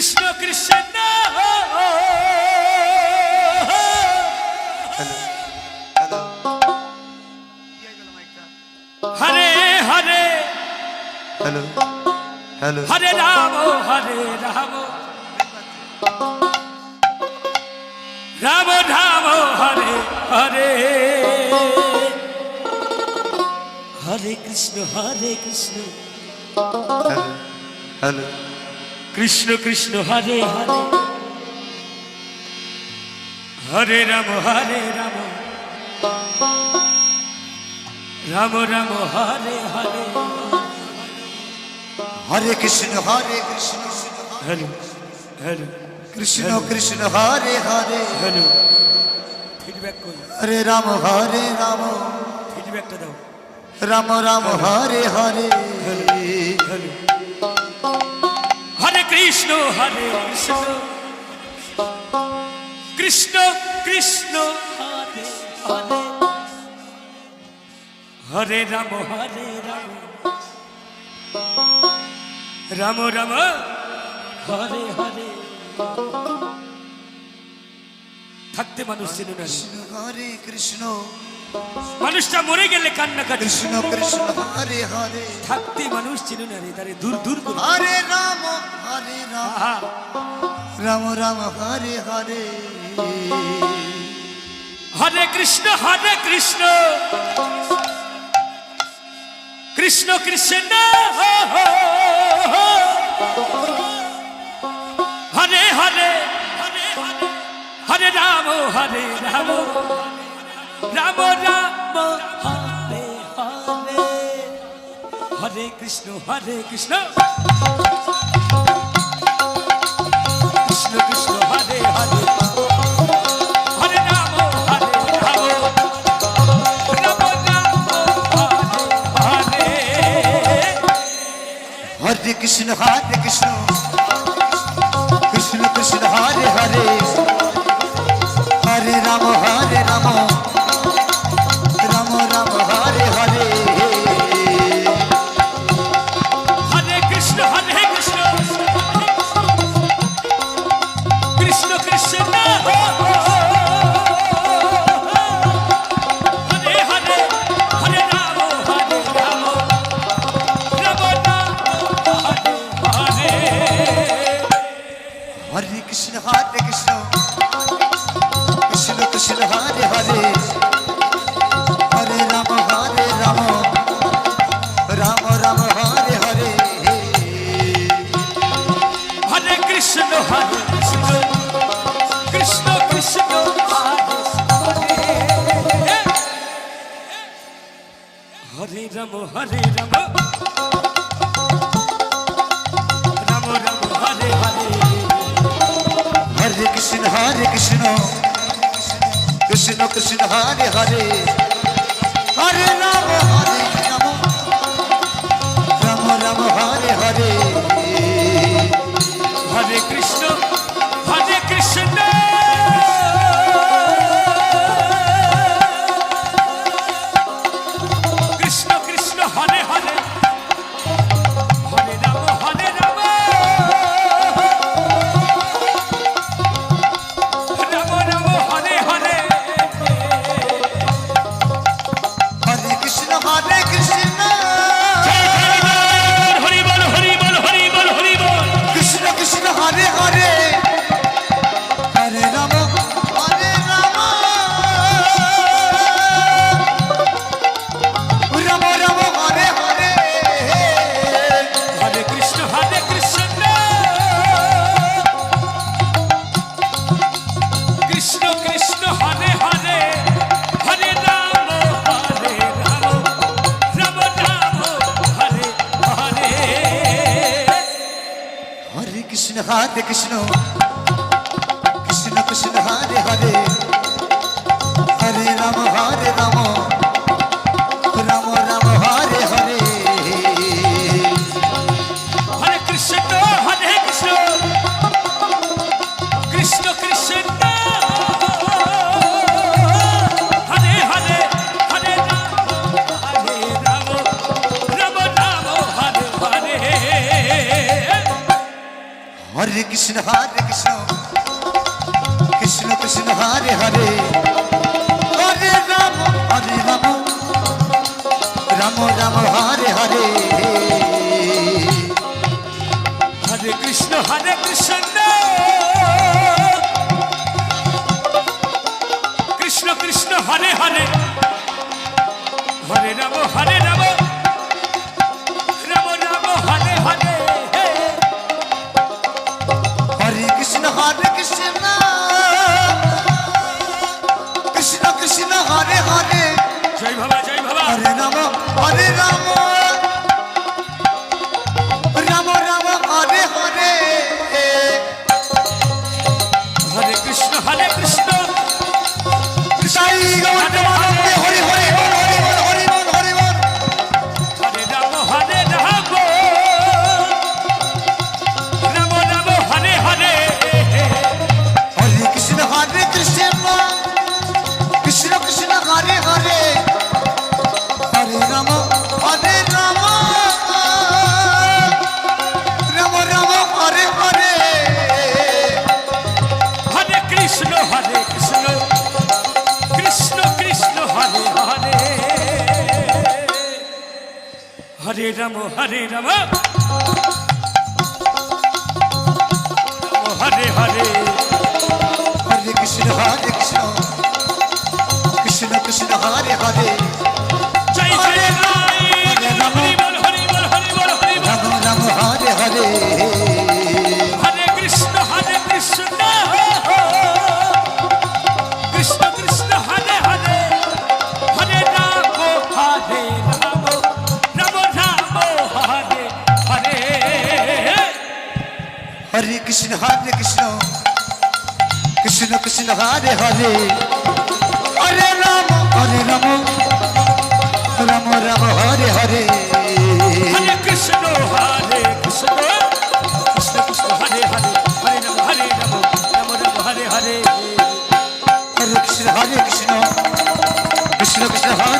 Krishna Krishna Hare Hare hello hello হরে রাম হরে Ram Ram Ram Hare Hare Hare Krishna hello hello Krishna Krishna Hare Hare Hare Ram Ram Ram Hare Hare Hare Krishna hello hello Krishna Krishna Hare Hare hello feedback কই হরে রাম ফিডব্যাকটা দাও রাম রাম হরে হরে হ্যালো হরে কৃষ্ণ কৃষ্ণ কৃষ্ণ হরে হরে হরে রাম রাম রাম হরে হরে থাকতে মানুষ চিনুন হরে কৃষ্ণ মানুষটা মরে গেলে কান্নাকাটি কৃষ্ণ কৃষ্ণ হরে হরে থাকতে মানুষ চিনুন আরে তারে দূর দূর করে হরে রাম রাম রাম হরে হরে হরে কৃষ্ণ কৃষ্ণ কৃষ্ণ হরে হরে হরে রাম রাম রাম হরে হরে হরে কৃষ্ণ কৃষ্ণ কৃষ্ণ হরে হরে হরে রাম রাম রাম হরে হরে কৃষ্ণ কৃষ্ণ কৃষ্ণ হরে হরে হরে রাম রাম রাম হরে হরে হরে কৃষ্ণ কৃষ্ণ কৃষ্ণ হরে হরে হরে রাম রাম হরে হরে কৃষ্ণ কৃষ্ণ কৃষ্ণ হরে হরে হরে রাম রাম হরে হরে হরে কৃষ্ণ কৃষ্ণ কৃষ্ণ হরে রাম রাম রাম হরে হরে হরে কৃষ্ণ কৃষ্ণ হরে হরে হরে রাম রাম হরে হরে হরে কৃষ্ণ কৃষ্ণ কৃষ্ণ হরে হরে হরে রাম রাম রাম হরে হরে হরে কৃষ্ণ হরি বল কৃষ্ণ কৃষ্ণ হরে হরে হরে রাম রাম রাম হরে হরে হরে কৃষ্ণ কৃষ্ণ কৃষ্ণ হরে হরে হরে রাম রাম রাম হরে হরে হরে কৃষ্ণ কৃষ্ণ কৃষ্ণ হরে হরে হরে রাম রাম রাম হরে হরে হরে কৃষ্ণ কৃষ্ণ কৃষ্ণ হরে হরে হরে রাম রাম রাম হরে হরে হরে হরে কৃষ্ণ কৃষ্ণ কৃষ্ণ হরে হরে হরে রাম রাম রাম হরে হরে হরে কৃষ্ণ কৃষ্ণ কৃষ্ণ হরে হরে হরে রাম রাম রাম হরে হরে হরে কৃষ্ণ কৃষ্ণ কৃষ্ণ হরে হরে জয় বাবা হরে রাম রাম রাম হরে হরে হরে কৃষ্ণ সাই গৌতমানন্দে হরি হরি বল হরি বল হরি বল হরি বল হরে রাম রাম হরে হরে হরে কৃষ্ণ কৃষ্ণ কৃষ্ণ হরে হরে হরে রাম রাম রাম হরে হরে হরে কৃষ্ণ কৃষ্ণ কৃষ্ণ হরে হরে হরে রাম হরে হরে হরে কৃষ্ণ কৃষ্ণ কৃষ্ণ হরে হরে জয় জয় রাম হরি বল হরি বল হরি বল হরি বল রাম রাম হরে হরে হরে কৃষ্ণ কৃষ্ণ কৃষ্ণ হরে হরে হরে রাম রাম হরে হরে হরে কৃষ্ণ কৃষ্ণ কৃষ্ণ হরে হরে হরে রাম রাম রাম হরে হরে হরে কৃষ্ণ কৃষ্ণ কৃষ্ণ হরে হরে হরে রাম রাম হরে হরে হরে কৃষ্ণ কৃষ্ণ কৃষ্ণ হরে